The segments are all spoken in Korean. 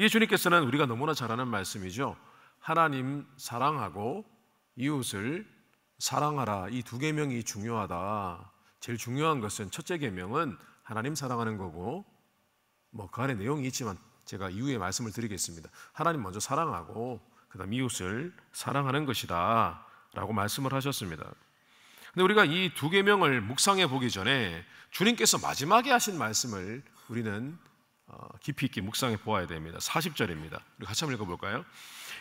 이게 주님께서는 우리가 너무나 잘 아는 말씀이죠. 하나님 사랑하고 이웃을 사랑하라. 이 두 계명이 중요하다. 제일 중요한 것은 첫째 계명은 하나님 사랑하는 거고, 그 안에 내용이 있지만 제가 이후에 말씀을 드리겠습니다. 하나님 먼저 사랑하고 그 다음 이웃을 사랑하는 것이다 라고 말씀을 하셨습니다. 근데 우리가 이 두 계명을 묵상해 보기 전에 주님께서 마지막에 하신 말씀을 우리는 깊이 있게 묵상해 보아야 됩니다. 40절입니다. 우리 같이 한번 읽어볼까요?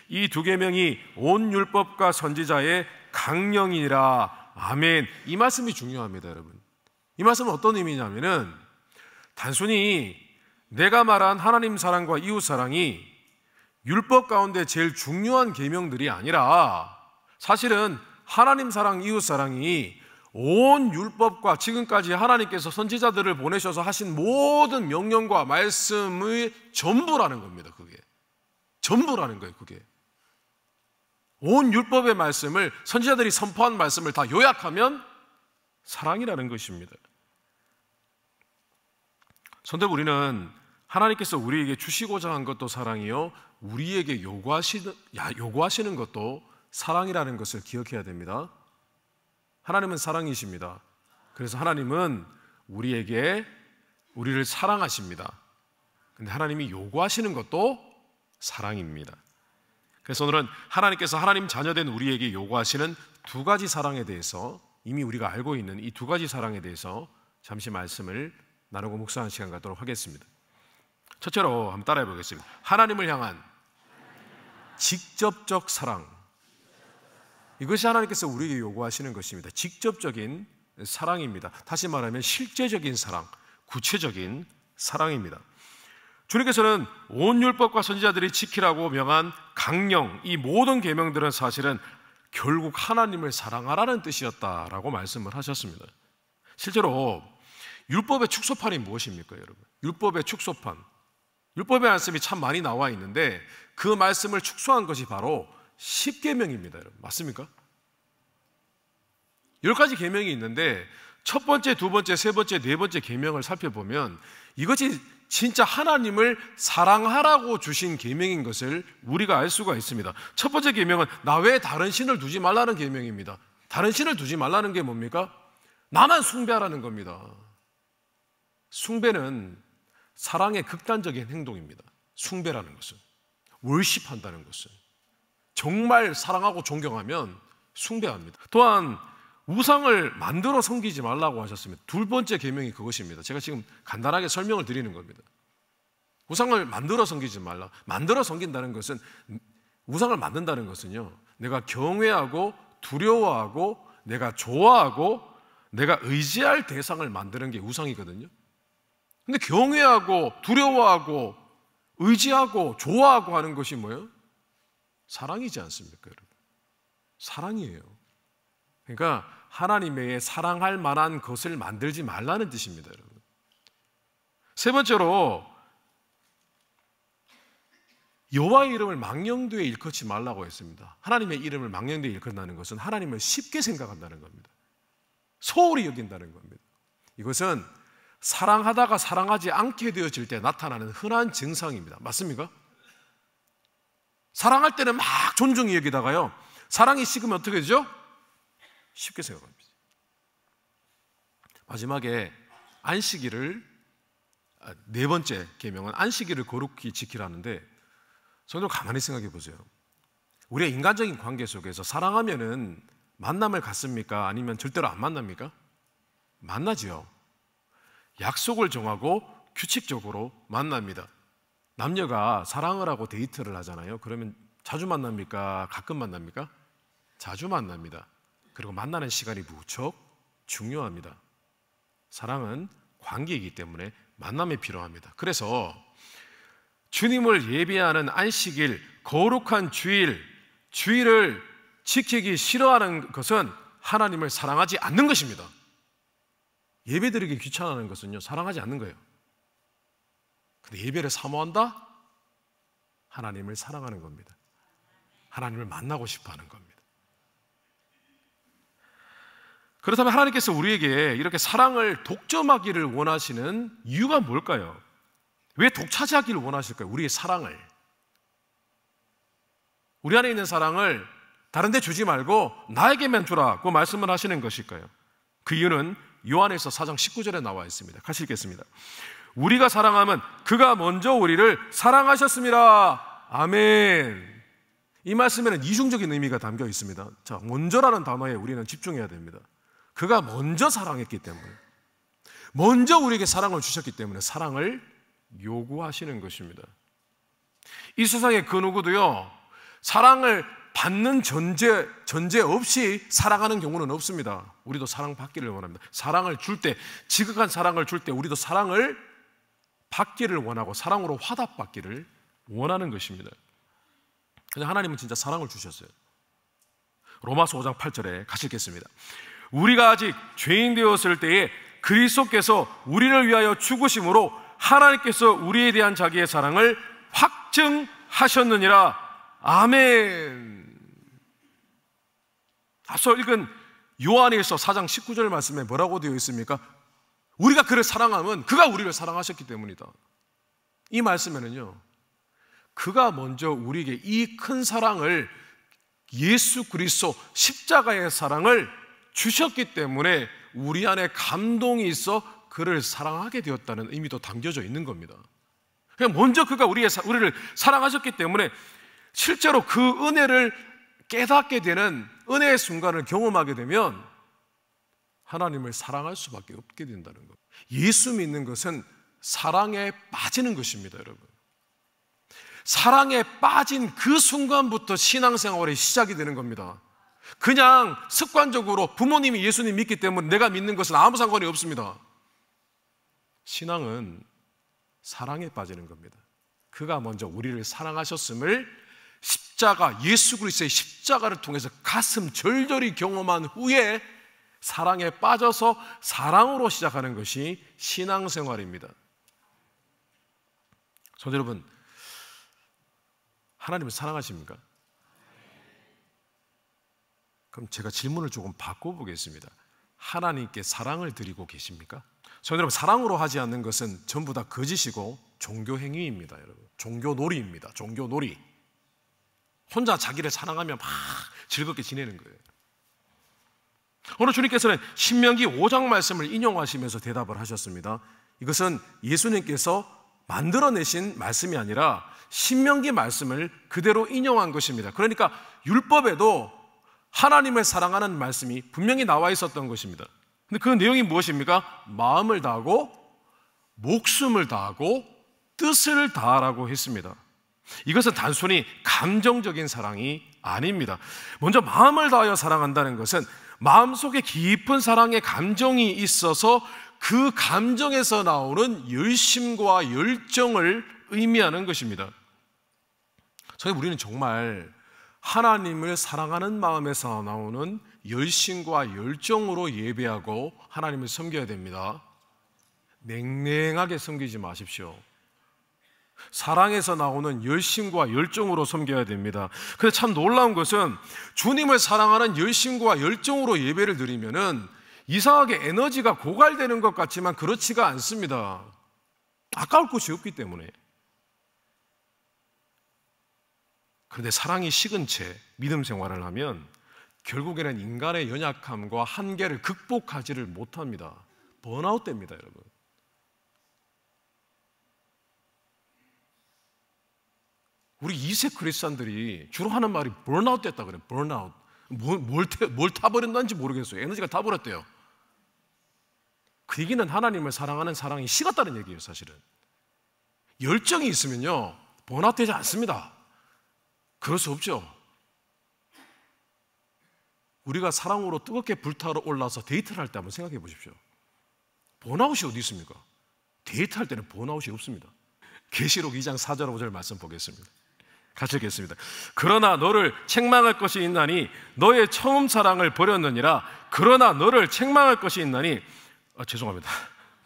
이 두 계명이 온 율법과 선지자의 강령이라. 아멘. 이 말씀이 중요합니다, 여러분. 이 말씀은 어떤 의미냐면은 단순히 내가 말한 하나님 사랑과 이웃 사랑이 율법 가운데 제일 중요한 계명들이 아니라, 사실은 하나님 사랑, 이웃 사랑이 온 율법과 지금까지 하나님께서 선지자들을 보내셔서 하신 모든 명령과 말씀의 전부라는 겁니다. 그게 전부라는 거예요. 그게 온 율법의 말씀을, 선지자들이 선포한 말씀을 다 요약하면 사랑이라는 것입니다. 그런데 우리는 하나님께서 우리에게 주시고자 한 것도 사랑이요, 우리에게 요구하시는 것도 사랑이라는 것을 기억해야 됩니다. 하나님은 사랑이십니다. 그래서 하나님은 우리를 사랑하십니다. 근데 하나님이 요구하시는 것도 사랑입니다. 그래서 오늘은 하나님께서 하나님 자녀된 우리에게 요구하시는 두 가지 사랑에 대해서, 이미 우리가 알고 있는 이 두 가지 사랑에 대해서 잠시 말씀을 나누고 묵상하는 시간 갖도록 하겠습니다. 첫째로 한번 따라해 보겠습니다. 하나님을 향한 직접적 사랑. 이것이 하나님께서 우리에게 요구하시는 것입니다. 직접적인 사랑입니다. 다시 말하면 실제적인 사랑, 구체적인 사랑입니다. 주님께서는 온 율법과 선지자들이 지키라고 명한 강령, 이 모든 계명들은 사실은 결국 하나님을 사랑하라는 뜻이었다라고 말씀을 하셨습니다. 실제로 율법의 축소판이 무엇입니까, 여러분? 율법의 축소판, 율법의 말씀이 참 많이 나와 있는데 그 말씀을 축소한 것이 바로 10계명입니다, 여러분. 맞습니까? 10가지 계명이 있는데 첫 번째, 두 번째, 세 번째, 네 번째 계명을 살펴보면 이것이 진짜 하나님을 사랑하라고 주신 계명인 것을 우리가 알 수가 있습니다. 첫 번째 계명은 나 외에 다른 신을 두지 말라는 계명입니다. 다른 신을 두지 말라는 게 뭡니까? 나만 숭배하라는 겁니다. 숭배는 사랑의 극단적인 행동입니다. 숭배라는 것은, 월십한다는 것은, 정말 사랑하고 존경하면 숭배합니다. 또한 우상을 만들어 섬기지 말라고 하셨습니다. 두 번째 계명이 그것입니다. 제가 지금 간단하게 설명을 드리는 겁니다. 우상을 만들어 섬기지 말라. 만들어 섬긴다는 것은, 우상을 만든다는 것은요, 내가 경외하고 두려워하고 내가 좋아하고 내가 의지할 대상을 만드는 게 우상이거든요. 근데 경외하고 두려워하고 의지하고 좋아하고 하는 것이 뭐예요? 사랑이지 않습니까, 여러분? 사랑이에요. 그러니까 하나님의 사랑할 만한 것을 만들지 말라는 뜻입니다, 여러분. 세 번째로 여호와의 이름을 망령되이 일컫지 말라고 했습니다. 하나님의 이름을 망령되이 일컫는다는 것은 하나님을 쉽게 생각한다는 겁니다. 소홀히 여긴다는 겁니다. 이것은 사랑하다가 사랑하지 않게 되어질 때 나타나는 흔한 증상입니다. 맞습니까? 사랑할 때는 막 존중히 여기다가요, 사랑이 식으면 어떻게 되죠? 쉽게 생각합니다. 마지막에 안식일을, 네 번째 계명은 안식일을 거룩히 지키라는데, 저는 가만히 생각해 보세요. 우리의 인간적인 관계 속에서 사랑하면은 만남을 갖습니까? 아니면 절대로 안 만납니까? 만나지요. 약속을 정하고 규칙적으로 만납니다. 남녀가 사랑을 하고 데이트를 하잖아요. 그러면 자주 만납니까? 가끔 만납니까? 자주 만납니다. 그리고 만나는 시간이 무척 중요합니다. 사랑은 관계이기 때문에 만남이 필요합니다. 그래서 주님을 예배하는 안식일, 거룩한 주일을 지키기 싫어하는 것은 하나님을 사랑하지 않는 것입니다. 예배드리기 귀찮아하는 것은요, 사랑하지 않는 거예요. 근데 예배를 사모한다? 하나님을 사랑하는 겁니다. 하나님을 만나고 싶어 하는 겁니다. 그렇다면 하나님께서 우리에게 이렇게 사랑을 독점하기를 원하시는 이유가 뭘까요? 왜 독차지하기를 원하실까요? 우리의 사랑을. 우리 안에 있는 사랑을 다른 데 주지 말고 나에게만 주라고 말씀을 하시는 것일까요? 그 이유는 요한에서 4장 19절에 나와 있습니다. 같이 읽겠습니다. 우리가 사랑하면 그가 먼저 우리를 사랑하셨습니다. 아멘. 이 말씀에는 이중적인 의미가 담겨 있습니다. 자, 먼저라는 단어에 우리는 집중해야 됩니다. 그가 먼저 사랑했기 때문에, 먼저 우리에게 사랑을 주셨기 때문에 사랑을 요구하시는 것입니다. 이 세상에 그 누구도요, 사랑을 받는 전제 없이 사랑하는 경우는 없습니다. 우리도 사랑받기를 원합니다. 사랑을 줄 때, 지극한 사랑을 줄 때 우리도 사랑을 받기를 원하고 사랑으로 화답받기를 원하는 것입니다. 그냥 하나님은 진짜 사랑을 주셨어요. 로마서 5장 8절에 같이 읽겠습니다. 우리가 아직 죄인 되었을 때에 그리스도께서 우리를 위하여 죽으심으로 하나님께서 우리에 대한 자기의 사랑을 확증하셨느니라. 아멘. 앞서 읽은 요한일서 4장 19절 말씀에 뭐라고 되어 있습니까? 우리가 그를 사랑하면 그가 우리를 사랑하셨기 때문이다. 이 말씀에는요, 그가 먼저 우리에게 이 큰 사랑을, 예수 그리스도 십자가의 사랑을 주셨기 때문에 우리 안에 감동이 있어 그를 사랑하게 되었다는 의미도 담겨져 있는 겁니다. 그냥 먼저 그가 우리를 사랑하셨기 때문에 실제로 그 은혜를 깨닫게 되는 은혜의 순간을 경험하게 되면 하나님을 사랑할 수밖에 없게 된다는 것. 예수 믿는 것은 사랑에 빠지는 것입니다, 여러분. 사랑에 빠진 그 순간부터 신앙생활이 시작이 되는 겁니다. 그냥 습관적으로 부모님이 예수님 믿기 때문에 내가 믿는 것은 아무 상관이 없습니다. 신앙은 사랑에 빠지는 겁니다. 그가 먼저 우리를 사랑하셨음을 십자가, 예수 그리스도의 십자가를 통해서 가슴 절절히 경험한 후에 사랑에 빠져서 사랑으로 시작하는 것이 신앙생활입니다. 성도 여러분, 하나님을 사랑하십니까? 그럼 제가 질문을 조금 바꿔보겠습니다. 하나님께 사랑을 드리고 계십니까? 성도 여러분, 사랑으로 하지 않는 것은 전부 다 거짓이고 종교행위입니다. 여러분, 종교놀이입니다. 종교놀이. 혼자 자기를 사랑하며 막 즐겁게 지내는 거예요. 오늘 주님께서는 신명기 5장 말씀을 인용하시면서 대답을 하셨습니다. 이것은 예수님께서 만들어내신 말씀이 아니라 신명기 말씀을 그대로 인용한 것입니다. 그러니까 율법에도 하나님을 사랑하는 말씀이 분명히 나와 있었던 것입니다. 근데 그 내용이 무엇입니까? 마음을 다하고 목숨을 다하고 뜻을 다하라고 했습니다. 이것은 단순히 감정적인 사랑이 아닙니다. 먼저 마음을 다하여 사랑한다는 것은 마음속에 깊은 사랑의 감정이 있어서 그 감정에서 나오는 열심과 열정을 의미하는 것입니다. 우리는 정말 하나님을 사랑하는 마음에서 나오는 열심과 열정으로 예배하고 하나님을 섬겨야 됩니다. 냉랭하게 섬기지 마십시오. 사랑에서 나오는 열심과 열정으로 섬겨야 됩니다. 근데 참 놀라운 것은 주님을 사랑하는 열심과 열정으로 예배를 드리면은 이상하게 에너지가 고갈되는 것 같지만 그렇지가 않습니다. 아까울 것이 없기 때문에. 그런데 사랑이 식은 채 믿음 생활을 하면 결국에는 인간의 연약함과 한계를 극복하지를 못합니다. 번아웃 됩니다, 여러분. 우리 2세 크리스찬들이 주로 하는 말이 번아웃 됐다 그래요. 번아웃. 뭘 타버렸는지 모르겠어요. 에너지가 타버렸대요. 그 얘기는 하나님을 사랑하는 사랑이 식었다는 얘기예요, 사실은. 열정이 있으면요, 번아웃 되지 않습니다. 그럴 수 없죠. 우리가 사랑으로 뜨겁게 불타올라서 데이트를 할 때 한번 생각해 보십시오. 번아웃이 어디 있습니까? 데이트할 때는 번아웃이 없습니다. 계시록 2장 4절 5절 말씀 보겠습니다. 같이 읽겠습니다. 그러나 너를 책망할 것이 있나니 너의 처음 사랑을 버렸느니라. 그러나 너를 책망할 것이 있나니 죄송합니다.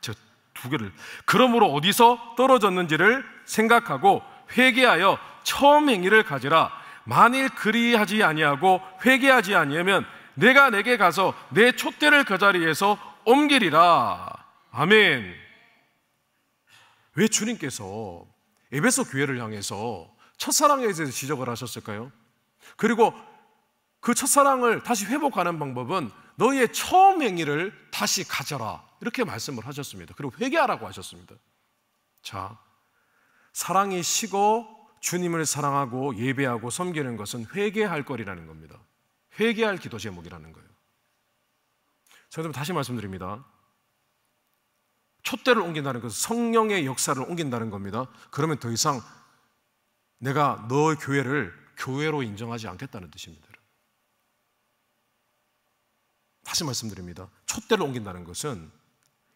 제가 두 개를. 그러므로 어디서 떨어졌는지를 생각하고 회개하여 처음 행위를 가지라. 만일 그리하지 아니하고 회개하지 아니하면 내가 내게 가서 내 촛대를 그 자리에서 옮기리라. 아멘. 왜 주님께서 에베소 교회를 향해서 첫사랑에 대해서 지적을 하셨을까요? 그리고 그 첫사랑을 다시 회복하는 방법은 너희의 처음 행위를 다시 가져라, 이렇게 말씀을 하셨습니다. 그리고 회개하라고 하셨습니다. 자, 사랑이 식어 주님을 사랑하고 예배하고 섬기는 것은 회개할 거리라는 겁니다. 회개할 기도 제목이라는 거예요. 저는 다시 말씀드립니다. 촛대를 옮긴다는 것은 성령의 역사를 옮긴다는 겁니다. 그러면 더 이상 내가 너의 교회를 교회로 인정하지 않겠다는 뜻입니다. 다시 말씀드립니다. 촛대를 옮긴다는 것은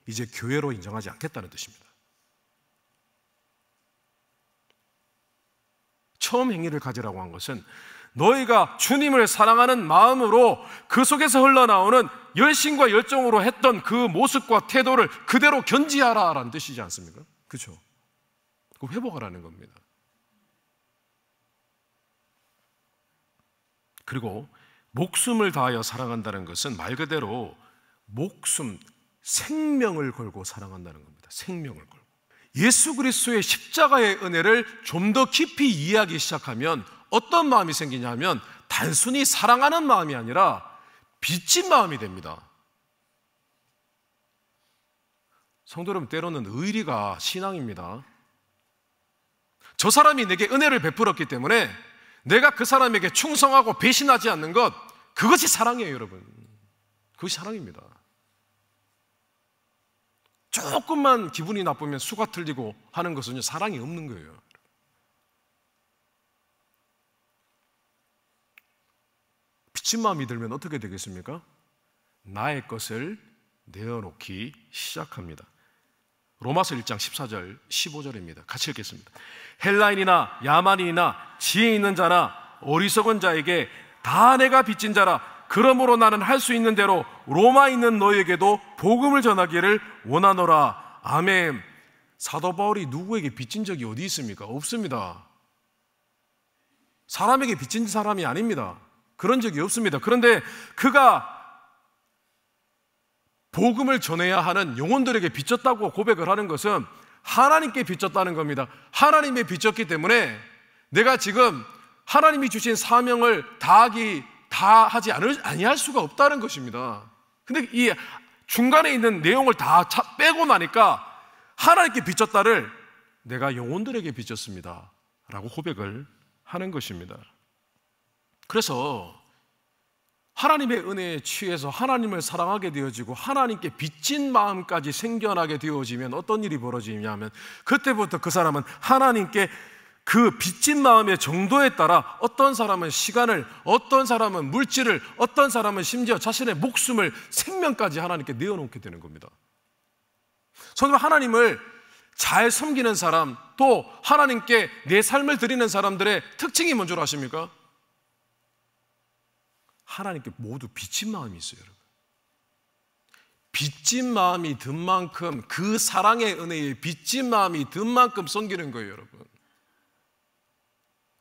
이제 교회로 인정하지 않겠다는 뜻입니다. 처음 행위를 가지라고 한 것은 너희가 주님을 사랑하는 마음으로 그 속에서 흘러나오는 열심과 열정으로 했던 그 모습과 태도를 그대로 견지하라라는 뜻이지 않습니까? 그렇죠? 그 회복하라는 겁니다. 그리고 목숨을 다하여 사랑한다는 것은 말 그대로 목숨, 생명을 걸고 사랑한다는 겁니다. 생명을 걸고. 예수 그리스도의 십자가의 은혜를 좀 더 깊이 이해하기 시작하면 어떤 마음이 생기냐면 단순히 사랑하는 마음이 아니라 빚진 마음이 됩니다. 성도 여러분, 때로는 의리가 신앙입니다. 저 사람이 내게 은혜를 베풀었기 때문에 내가 그 사람에게 충성하고 배신하지 않는 것, 그것이 사랑이에요, 여러분. 그것이 사랑입니다. 조금만 기분이 나쁘면 수가 틀리고 하는 것은 사랑이 없는 거예요. 빚진 마음이 들면 어떻게 되겠습니까? 나의 것을 내어놓기 시작합니다. 로마서 1장 14절 15절입니다. 같이 읽겠습니다. 헬라인이나 야만인이나 지혜 있는 자나 어리석은 자에게 다 내가 빚진 자라. 그러므로 나는 할 수 있는 대로 로마에 있는 너희에게도 복음을 전하기를 원하노라. 아멘. 사도 바울이 누구에게 빚진 적이 어디 있습니까? 없습니다. 사람에게 빚진 사람이 아닙니다. 그런 적이 없습니다. 그런데 그가 복음을 전해야 하는 영혼들에게 빚졌다고 고백을 하는 것은 하나님께 빚졌다는 겁니다. 하나님에 빚졌기 때문에 내가 지금 하나님이 주신 사명을 다하지 아니할 수가 없다는 것입니다. 근데 이 중간에 있는 내용을 다 빼고 나니까 하나님께 빚졌다를 내가 영혼들에게 빚졌습니다 라고 고백을 하는 것입니다. 그래서 하나님의 은혜에 취해서 하나님을 사랑하게 되어지고 하나님께 빚진 마음까지 생겨나게 되어지면 어떤 일이 벌어지냐면 그때부터 그 사람은 하나님께 그 빚진 마음의 정도에 따라 어떤 사람은 시간을, 어떤 사람은 물질을, 어떤 사람은 심지어 자신의 목숨을, 생명까지 하나님께 내어놓게 되는 겁니다. 성도님, 하나님을 잘 섬기는 사람, 또 하나님께 내 삶을 드리는 사람들의 특징이 뭔 줄 아십니까? 하나님께 모두 빚진 마음이 있어요, 여러분. 빚진 마음이 든 만큼, 그 사랑의 은혜에 빚진 마음이 든 만큼 섬기는 거예요, 여러분.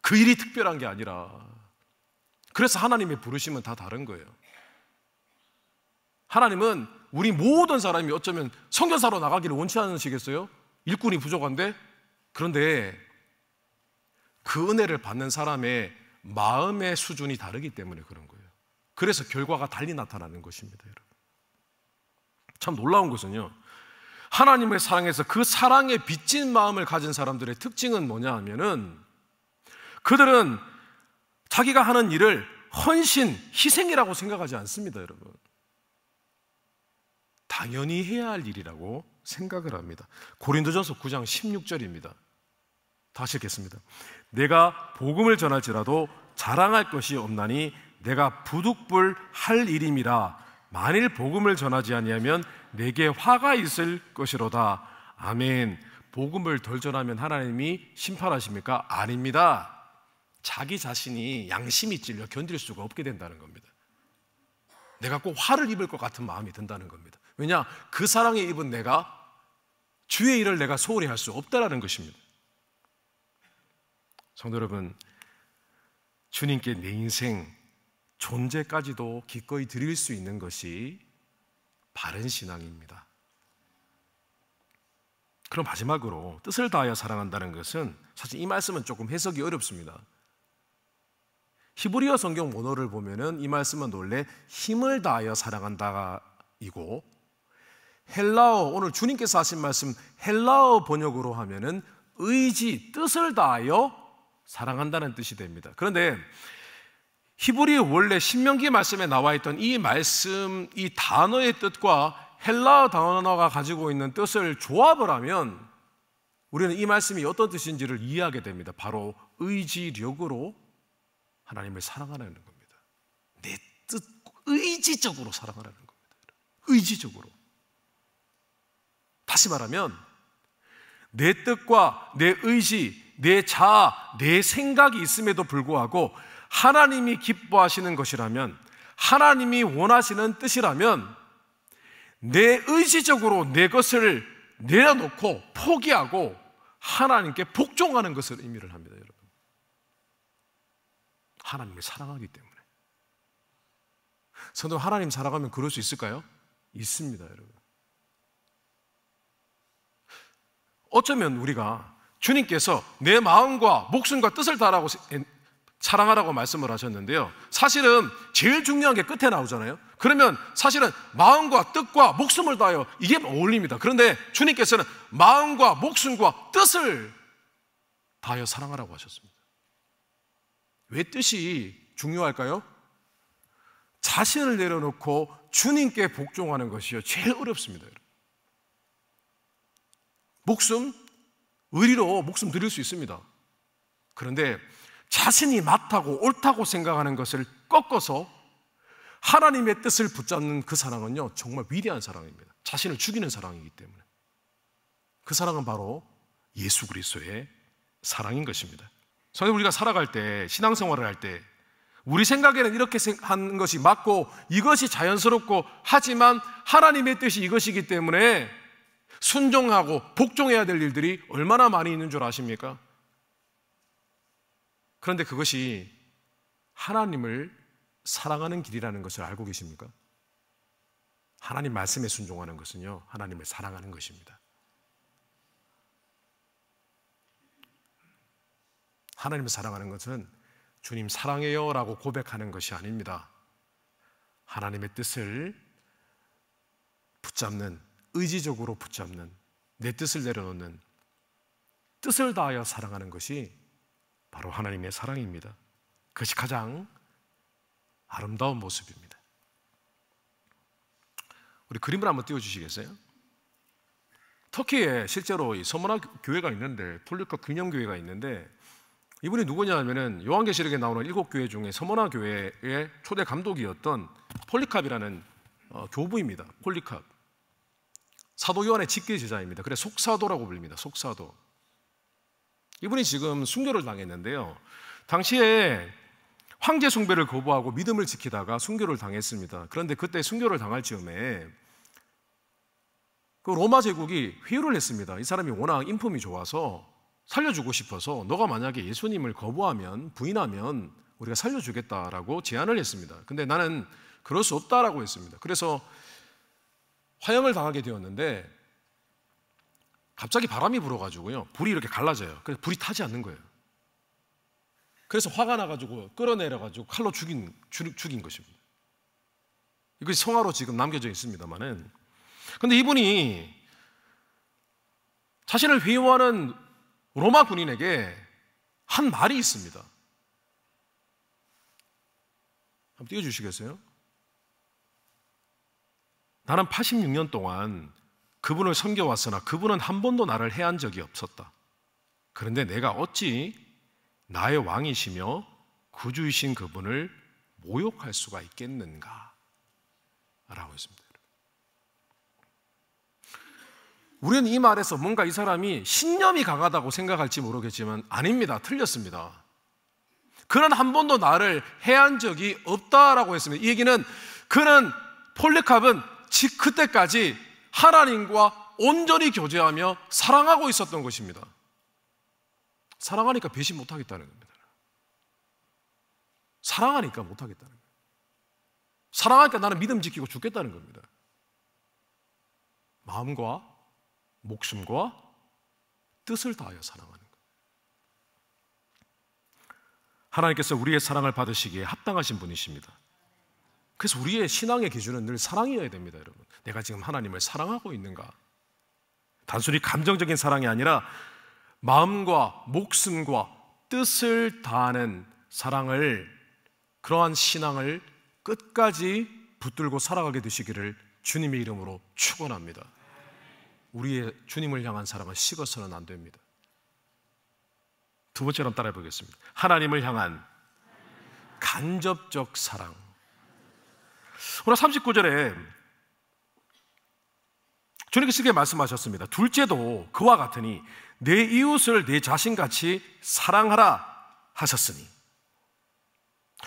그 일이 특별한 게 아니라. 그래서 하나님의 부르심은 다 다른 거예요. 하나님은 우리 모든 사람이 어쩌면 선교사로 나가기를 원치 않으시겠어요? 일꾼이 부족한데? 그런데 그 은혜를 받는 사람의 마음의 수준이 다르기 때문에 그런 거예요. 그래서 결과가 달리 나타나는 것입니다, 여러분. 참 놀라운 것은요, 하나님의 사랑에서 그 사랑에 빚진 마음을 가진 사람들의 특징은 뭐냐 하면은 그들은 자기가 하는 일을 헌신, 희생이라고 생각하지 않습니다, 여러분. 당연히 해야 할 일이라고 생각을 합니다. 고린도전서 9장 16절입니다. 다시 읽겠습니다. 내가 복음을 전할지라도 자랑할 것이 없나니 내가 부득불 할 일임이라. 만일 복음을 전하지 아니하면 내게 화가 있을 것이로다. 아멘. 복음을 덜 전하면 하나님이 심판하십니까? 아닙니다. 자기 자신이 양심이 찔려 견딜 수가 없게 된다는 겁니다. 내가 꼭 화를 입을 것 같은 마음이 든다는 겁니다. 왜냐? 그 사랑에 입은 내가 주의 일을 내가 소홀히 할 수 없다라는 것입니다. 성도 여러분, 주님께 내 인생 존재까지도 기꺼이 드릴 수 있는 것이 바른 신앙입니다. 그럼 마지막으로 뜻을 다하여 사랑한다는 것은 사실 이 말씀은 조금 해석이 어렵습니다. 히브리어 성경 원어를 보면은 이 말씀은 원래 힘을 다하여 사랑한다이고, 헬라어, 오늘 주님께서 하신 말씀 헬라어 번역으로 하면은 의지, 뜻을 다하여 사랑한다는 뜻이 됩니다. 그런데 히브리 원래 신명기 말씀에 나와 있던 이 말씀, 이 단어의 뜻과 헬라어 단어가 가지고 있는 뜻을 조합을 하면 우리는 이 말씀이 어떤 뜻인지를 이해하게 됩니다. 바로 의지력으로 하나님을 사랑하라는 겁니다. 내 뜻, 의지적으로 사랑하라는 겁니다. 의지적으로. 다시 말하면 내 뜻과 내 의지, 내 자아, 내 생각이 있음에도 불구하고 하나님이 기뻐하시는 것이라면, 하나님이 원하시는 뜻이라면 내 의지적으로 내 것을 내려놓고 포기하고 하나님께 복종하는 것을 의미를 합니다, 여러분. 하나님을 사랑하기 때문에. 성도 하나님 사랑하면 그럴 수 있을까요? 있습니다, 여러분. 어쩌면 우리가 주님께서 내 마음과 목숨과 뜻을 다하라고 사랑하라고 말씀을 하셨는데요, 사실은 제일 중요한 게 끝에 나오잖아요. 그러면 사실은 마음과 뜻과 목숨을 다하여, 이게 어울립니다. 그런데 주님께서는 마음과 목숨과 뜻을 다하여 사랑하라고 하셨습니다. 왜 뜻이 중요할까요? 자신을 내려놓고 주님께 복종하는 것이요 제일 어렵습니다. 목숨, 의리로 목숨 드릴 수 있습니다. 그런데 자신이 맞다고 옳다고 생각하는 것을 꺾어서 하나님의 뜻을 붙잡는 그 사랑은요 정말 위대한 사랑입니다. 자신을 죽이는 사랑이기 때문에. 그 사랑은 바로 예수 그리스도의 사랑인 것입니다. 그래서 우리가 살아갈 때, 신앙생활을 할 때 우리 생각에는 이렇게 하는 것이 맞고 이것이 자연스럽고, 하지만 하나님의 뜻이 이것이기 때문에 순종하고 복종해야 될 일들이 얼마나 많이 있는 줄 아십니까? 그런데 그것이 하나님을 사랑하는 길이라는 것을 알고 계십니까? 하나님 말씀에 순종하는 것은요 하나님을 사랑하는 것입니다. 하나님을 사랑하는 것은 주님 사랑해요 라고 고백하는 것이 아닙니다. 하나님의 뜻을 붙잡는, 의지적으로 붙잡는, 내 뜻을 내려놓는, 뜻을 다하여 사랑하는 것이 바로 하나님의 사랑입니다. 그것이 가장 아름다운 모습입니다. 우리 그림을 한번 띄워주시겠어요? 터키에 실제로 이 서머나 교회가 있는데, 폴리캅 기념교회가 있는데, 이분이 누구냐 하면은 요한계시록에 나오는 7교회 중에 서머나 교회의 초대 감독이었던 폴리캅이라는 교부입니다. 폴리캅. 사도 요한의 직계 제자입니다. 그래서 속사도라고 불립니다. 속사도. 이분이 지금 순교를 당했는데요, 당시에 황제 숭배를 거부하고 믿음을 지키다가 순교를 당했습니다. 그런데 그때 순교를 당할 즈음에 그 로마 제국이 회유를 했습니다. 이 사람이 워낙 인품이 좋아서 살려주고 싶어서, 너가 만약에 예수님을 거부하면, 부인하면 우리가 살려주겠다라고 제안을 했습니다. 근데 나는 그럴 수 없다라고 했습니다. 그래서 화형을 당하게 되었는데 갑자기 바람이 불어가지고요 불이 이렇게 갈라져요. 그래서 불이 타지 않는 거예요. 그래서 화가 나가지고 끌어내려가지고 칼로 죽인 것입니다. 이것이 성화로 지금 남겨져 있습니다만은, 근데 이분이 자신을 회유하는 로마 군인에게 한 말이 있습니다. 한번 띄워주시겠어요? 나는 86년 동안 그분을 섬겨왔으나 그분은 한 번도 나를 해한 적이 없었다. 그런데 내가 어찌 나의 왕이시며 구주이신 그분을 모욕할 수가 있겠는가? 라고 했습니다. 우리는 이 말에서 뭔가 이 사람이 신념이 강하다고 생각할지 모르겠지만 아닙니다. 틀렸습니다. 그는 한 번도 나를 해한 적이 없다라고 했습니다. 이 얘기는 폴리캅은 그때까지 하나님과 온전히 교제하며 사랑하고 있었던 것입니다. 사랑하니까 배신 못하겠다는 겁니다. 사랑하니까 못하겠다는 거예요. 사랑하니까 나는 믿음 지키고 죽겠다는 겁니다. 마음과 목숨과 뜻을 다하여 사랑하는 것. 하나님께서 우리의 사랑을 받으시기에 합당하신 분이십니다. 그래서 우리의 신앙의 기준은 늘 사랑이어야 됩니다, 여러분. 내가 지금 하나님을 사랑하고 있는가? 단순히 감정적인 사랑이 아니라 마음과 목숨과 뜻을 다하는 사랑을, 그러한 신앙을 끝까지 붙들고 살아가게 되시기를 주님의 이름으로 축원합니다. 우리의 주님을 향한 사랑은 식어서는 안 됩니다. 두 번째로 따라해 보겠습니다. 하나님을 향한 간접적 사랑. 오늘 39절에 주님께서 이렇게 말씀하셨습니다. 둘째도 그와 같으니 내 이웃을 내 자신같이 사랑하라 하셨으니.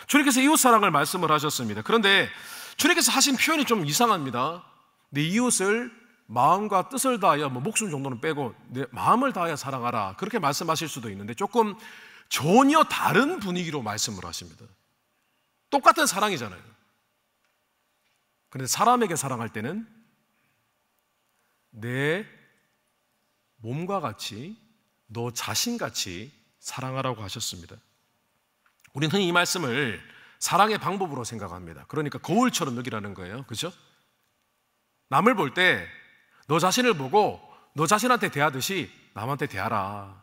주님께서 이웃 사랑을 말씀을 하셨습니다. 그런데 주님께서 하신 표현이 좀 이상합니다. 내 이웃을 마음과 뜻을 다하여, 목숨 정도는 빼고 내 마음을 다하여 사랑하라, 그렇게 말씀하실 수도 있는데 조금 전혀 다른 분위기로 말씀을 하십니다. 똑같은 사랑이잖아요. 그런데 사람에게 사랑할 때는 내 몸과 같이, 너 자신같이 사랑하라고 하셨습니다. 우리는 흔히 이 말씀을 사랑의 방법으로 생각합니다. 그러니까 거울처럼 여기라는 거예요. 그렇죠? 남을 볼 때 너 자신을 보고 너 자신한테 대하듯이 남한테 대하라.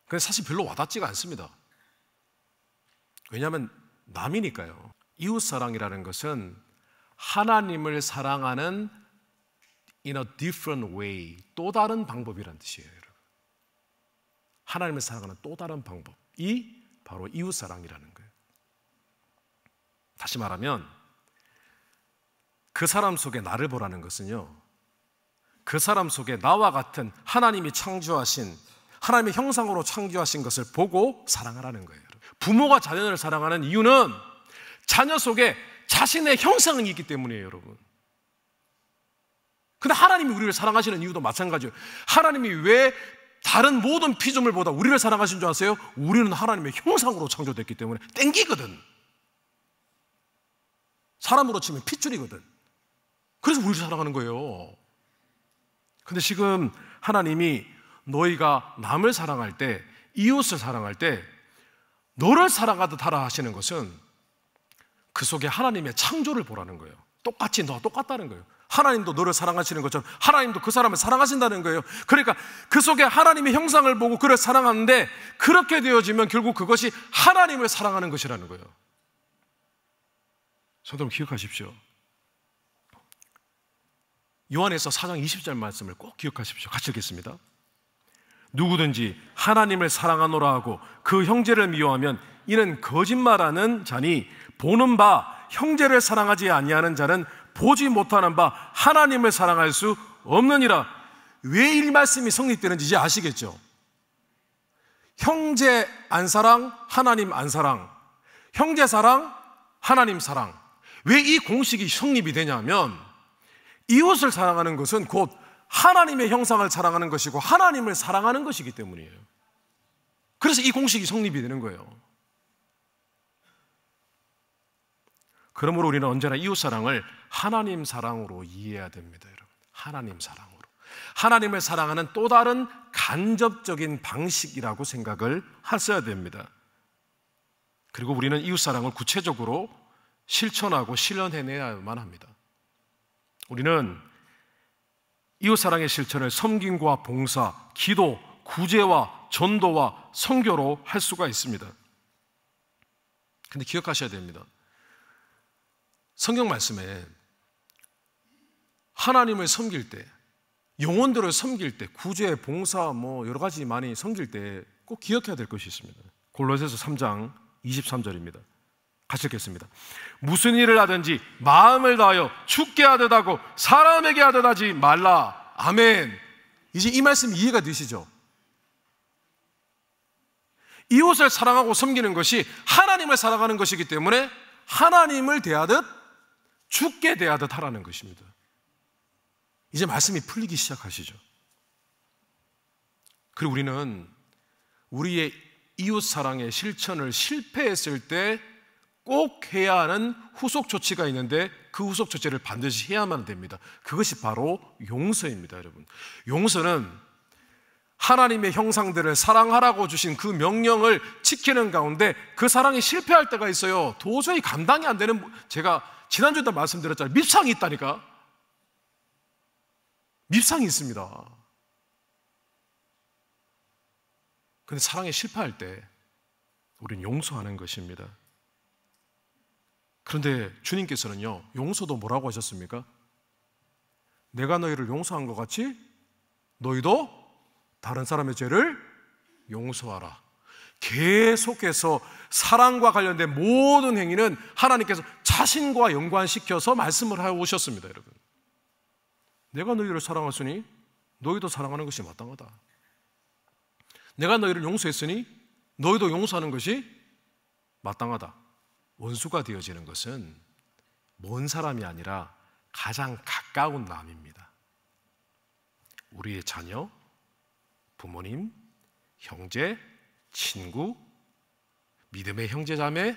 그게 사실 별로 와닿지가 않습니다. 왜냐하면 남이니까요. 이웃사랑이라는 것은 하나님을 사랑하는 in a different way, 또 다른 방법이란 뜻이에요, 여러분. 하나님을 사랑하는 또 다른 방법이 바로 이웃사랑이라는 거예요. 다시 말하면 그 사람 속에 나를 보라는 것은요, 그 사람 속에 나와 같은 하나님이 창조하신, 하나님의 형상으로 창조하신 것을 보고 사랑하라는 거예요. 부모가 자녀를 사랑하는 이유는 자녀 속에 자신의 형상이 있기 때문이에요, 여러분. 근데 하나님이 우리를 사랑하시는 이유도 마찬가지예요. 하나님이 왜 다른 모든 피조물보다 우리를 사랑하신 줄 아세요? 우리는 하나님의 형상으로 창조됐기 때문에 땡기거든. 사람으로 치면 핏줄이거든. 그래서 우리를 사랑하는 거예요. 근데 지금 하나님이 너희가 남을 사랑할 때, 이웃을 사랑할 때 너를 사랑하듯 하라 하시는 것은 그 속에 하나님의 창조를 보라는 거예요. 똑같이 너와 똑같다는 거예요. 하나님도 너를 사랑하시는 것처럼 하나님도 그 사람을 사랑하신다는 거예요. 그러니까 그 속에 하나님의 형상을 보고 그를 사랑하는데, 그렇게 되어지면 결국 그것이 하나님을 사랑하는 것이라는 거예요. 성도 여러분, 기억하십시오. 요한에서 4장 20절 말씀을 꼭 기억하십시오. 같이 읽겠습니다. 누구든지 하나님을 사랑하노라 하고 그 형제를 미워하면 이는 거짓말하는 자니, 보는 바 형제를 사랑하지 아니하는 자는 보지 못하는 바 하나님을 사랑할 수 없느니라. 왜 이 말씀이 성립되는지 이제 아시겠죠? 형제 안 사랑, 하나님 안 사랑, 형제 사랑, 하나님 사랑. 왜 이 공식이 성립이 되냐면, 이웃을 사랑하는 것은 곧 하나님의 형상을 사랑하는 것이고 하나님을 사랑하는 것이기 때문이에요. 그래서 이 공식이 성립이 되는 거예요. 그러므로 우리는 언제나 이웃 사랑을 하나님 사랑으로 이해해야 됩니다, 여러분. 하나님 사랑으로. 하나님을 사랑하는 또 다른 간접적인 방식이라고 생각을 하셔야 됩니다. 그리고 우리는 이웃 사랑을 구체적으로 실천하고 실현해내야만 합니다. 우리는 이웃사랑의 실천을 섬김과 봉사, 기도, 구제와 전도와 선교로 할 수가 있습니다. 근데 기억하셔야 됩니다. 성경 말씀에 하나님을 섬길 때, 영혼들을 섬길 때, 구제, 봉사, 여러 가지 많이 섬길 때 꼭 기억해야 될 것이 있습니다. 골로새서 3장 23절입니다. 같이 읽겠습니다. 무슨 일을 하든지 마음을 다하여 주께 하듯 하고 사람에게 하듯 하지 말라. 아멘. 이제 이 말씀 이해가 되시죠? 이웃을 사랑하고 섬기는 것이 하나님을 사랑하는 것이기 때문에 하나님을 대하듯 주께 대하듯 하라는 것입니다. 이제 말씀이 풀리기 시작하시죠? 그리고 우리는 우리의 이웃 사랑의 실천을 실패했을 때 꼭 해야 하는 후속 조치가 있는데, 그 후속 조치를 반드시 해야만 됩니다. 그것이 바로 용서입니다, 여러분. 용서는 하나님의 형상들을 사랑하라고 주신 그 명령을 지키는 가운데 그 사랑이 실패할 때가 있어요. 도저히 감당이 안 되는, 제가 지난주에도 말씀드렸잖아요. 밉상이 있다니까. 밉상이 있습니다. 근데 사랑에 실패할 때 우리는 용서하는 것입니다. 그런데 주님께서는요, 용서도 뭐라고 하셨습니까? 내가 너희를 용서한 것 같이 너희도 다른 사람의 죄를 용서하라. 계속해서 사랑과 관련된 모든 행위는 하나님께서 자신과 연관시켜서 말씀을 하고 오셨습니다. 여러분, 내가 너희를 사랑했으니 너희도 사랑하는 것이 마땅하다. 내가 너희를 용서했으니 너희도 용서하는 것이 마땅하다. 원수가 되어지는 것은 먼 사람이 아니라 가장 가까운 남입니다. 우리의 자녀, 부모님, 형제, 친구, 믿음의 형제자매,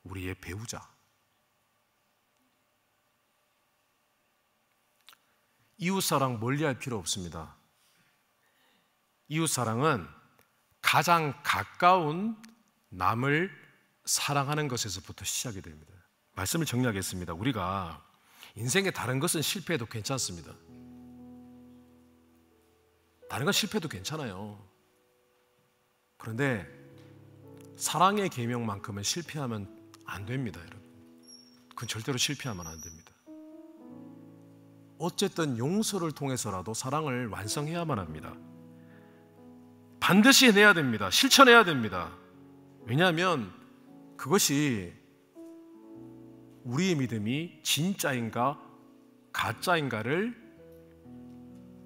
우리의 배우자. 이웃사랑 멀리할 필요 없습니다. 이웃사랑은 가장 가까운 남을 사랑하는 것에서부터 시작이 됩니다. 말씀을 정리하겠습니다. 우리가 인생의 다른 것은 실패해도 괜찮습니다. 다른 건 실패해도 괜찮아요. 그런데 사랑의 계명만큼은 실패하면 안 됩니다, 여러분. 그건 절대로 실패하면 안 됩니다. 어쨌든 용서를 통해서라도 사랑을 완성해야만 합니다. 반드시 해내야 됩니다. 실천해야 됩니다. 왜냐하면 그것이 우리의 믿음이 진짜인가 가짜인가를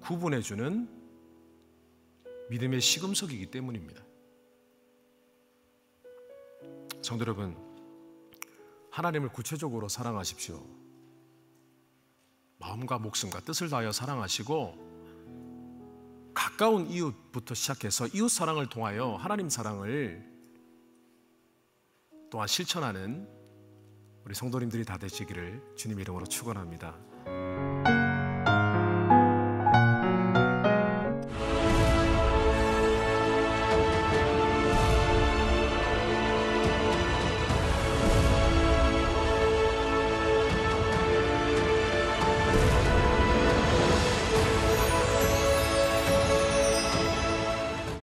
구분해주는 믿음의 시금석이기 때문입니다. 성도 여러분, 하나님을 구체적으로 사랑하십시오. 마음과 목숨과 뜻을 다하여 사랑하시고 가까운 이웃부터 시작해서 이웃 사랑을 통하여 하나님 사랑을 또한 실천하는 우리 성도님들이 다 되시기를 주님의 이름으로 축원합니다.